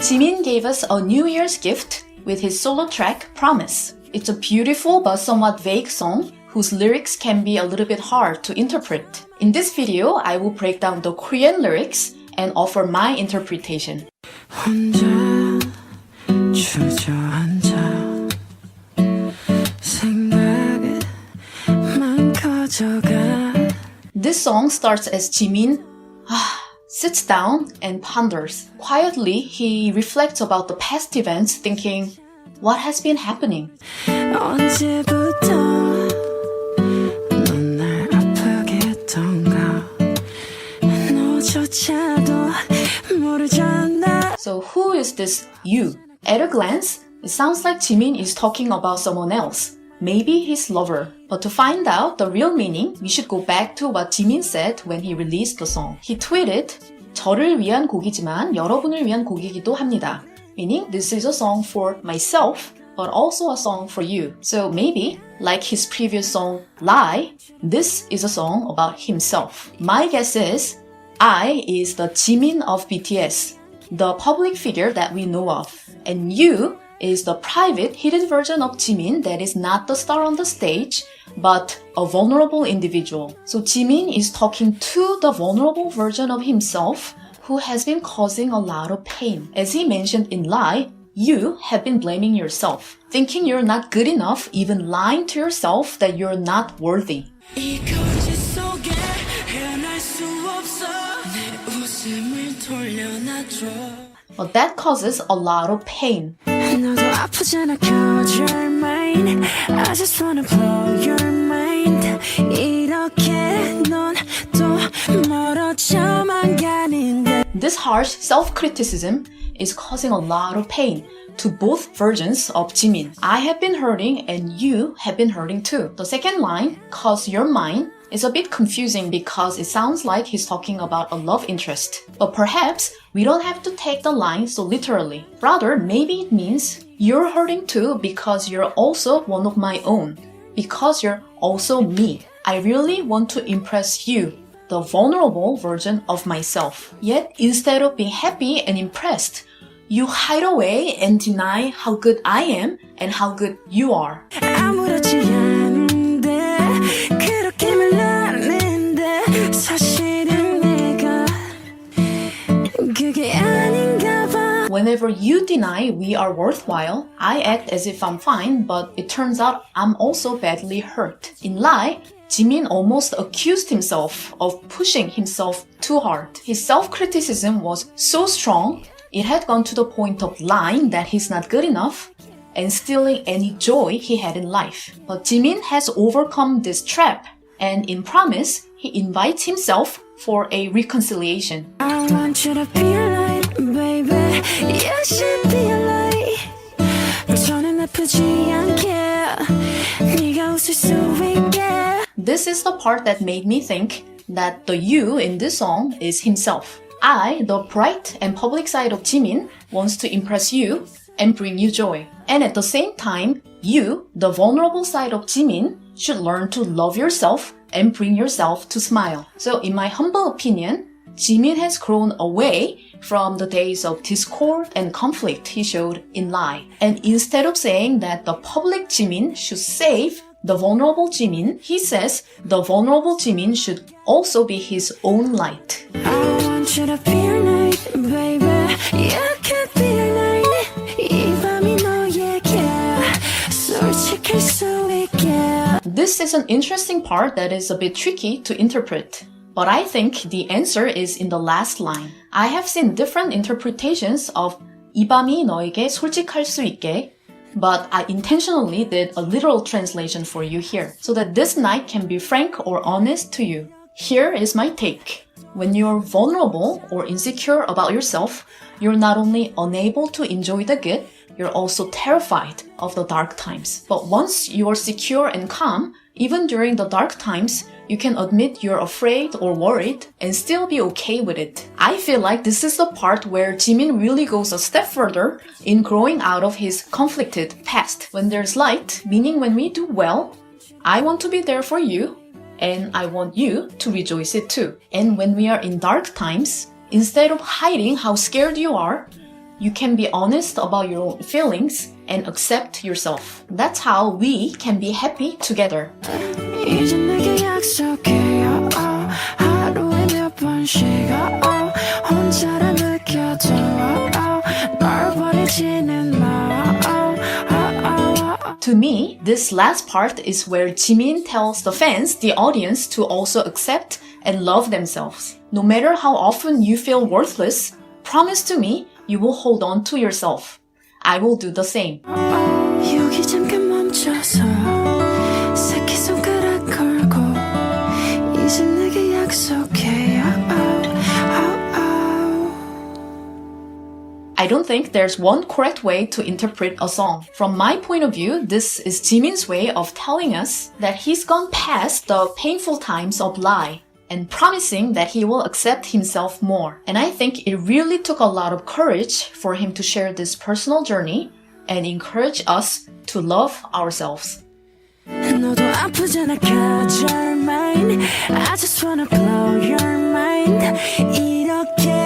Jimin gave us a New Year's gift with his solo track, Promise. It's a beautiful but somewhat vague song whose lyrics can be a little bit hard to interpret. In this video, I will break down the Korean lyrics and offer my interpretation. This song starts as Jimin sits down and ponders. Quietly, he reflects about the past events, thinking, what has been happening? So who is this you? At a glance, it sounds like Jimin is talking about someone else. Maybe his lover. But to find out the real meaning, we should go back to what Jimin said when he released the song. He tweeted, 저를 위한 곡이지만 여러분을 위한 곡이기도 합니다. Meaning, this is a song for myself, but also a song for you. So maybe, like his previous song, Lie, this is a song about himself. My guess is, I is the Jimin of BTS, the public figure that we know of. And you is the private, hidden version of Jimin that is not the star on the stage, but a vulnerable individual. So Jimin is talking to the vulnerable version of himself who has been causing a lot of pain. As he mentioned in Lie, you have been blaming yourself, thinking you're not good enough, even lying to yourself that you're not worthy. But that causes a lot of pain. This harsh self-criticism is causing a lot of pain to both versions of Jimin. I have been hurting and you have been hurting too. The second line, cause you're mine, is a bit confusing because it sounds like he's talking about a love interest. But perhaps we don't have to take the line so literally. Rather, maybe it means you're hurting too because you're also one of my own. Because you're also me. I really want to impress you, the vulnerable version of myself. Yet, instead of being happy and impressed, you hide away and deny how good I am and how good you are. Whenever you deny we are worthwhile, I act as if I'm fine, but it turns out I'm also badly hurt. In Lie, Jimin almost accused himself of pushing himself too hard. His self-criticism was so strong, it had gone to the point of lying that he's not good enough and stealing any joy he had in life. But Jimin has overcome this trap, and in Promise, he invites himself for a reconciliation. I want you to be a light, baby. You should be a light. 저는 아프지 않게 네가 웃을 수 있게. This is the part that made me think that the you in this song is himself. I, the bright and public side of Jimin, wants to impress you and bring you joy. And at the same time, you, the vulnerable side of Jimin, should learn to love yourself and bring yourself to smile. So in my humble opinion, Jimin has grown away from the days of discord and conflict he showed in Lie. And instead of saying that the public Jimin should save the vulnerable Jimin, he says the vulnerable Jimin should also be his own light. I want you to be your light, baby. You could be your light. 이 밤이 너에게 솔직할 수 있게. This is an interesting part that is a bit tricky to interpret. But I think the answer is in the last line. I have seen different interpretations of 이 밤이 너에게 솔직할 수 있게, but I intentionally did a literal translation for you here, so that this night can be frank or honest to you. Here is my take. When you're vulnerable or insecure about yourself, you're not only unable to enjoy the good, you're also terrified of the dark times. But once you are secure and calm, even during the dark times, you can admit you're afraid or worried and still be okay with it. I feel like this is the part where Jimin really goes a step further in growing out of his conflicted past. When there's light, meaning when we do well, I want to be there for you, and I want you to rejoice it too. And when we are in dark times, Instead of hiding how scared you are, you can be honest about your own feelings and accept yourself. That's how we can be happy together. 이제 내게 약속해요. 하루에 몇 번씩은 혼자라 느껴도 널 버리지는 마. To me, this last part is where Jimin tells the fans, the audience, to also accept and love themselves. No matter how often you feel worthless, promise to me you will hold on to yourself. I will do the same. 여기 잠깐 멈춰서 새끼손가락 걸고 이제 내게 약속해요. I don't think there's one correct way to interpret a song. From my point of view, this is Jimin's way of telling us that he's gone past the painful times of lie and promising that he will accept himself more. And I think it really took a lot of courage for him to share this personal journey and encourage us to love ourselves. 너도 아프잖아, 'cause you're mine. I just wanna blow your mind. 이렇게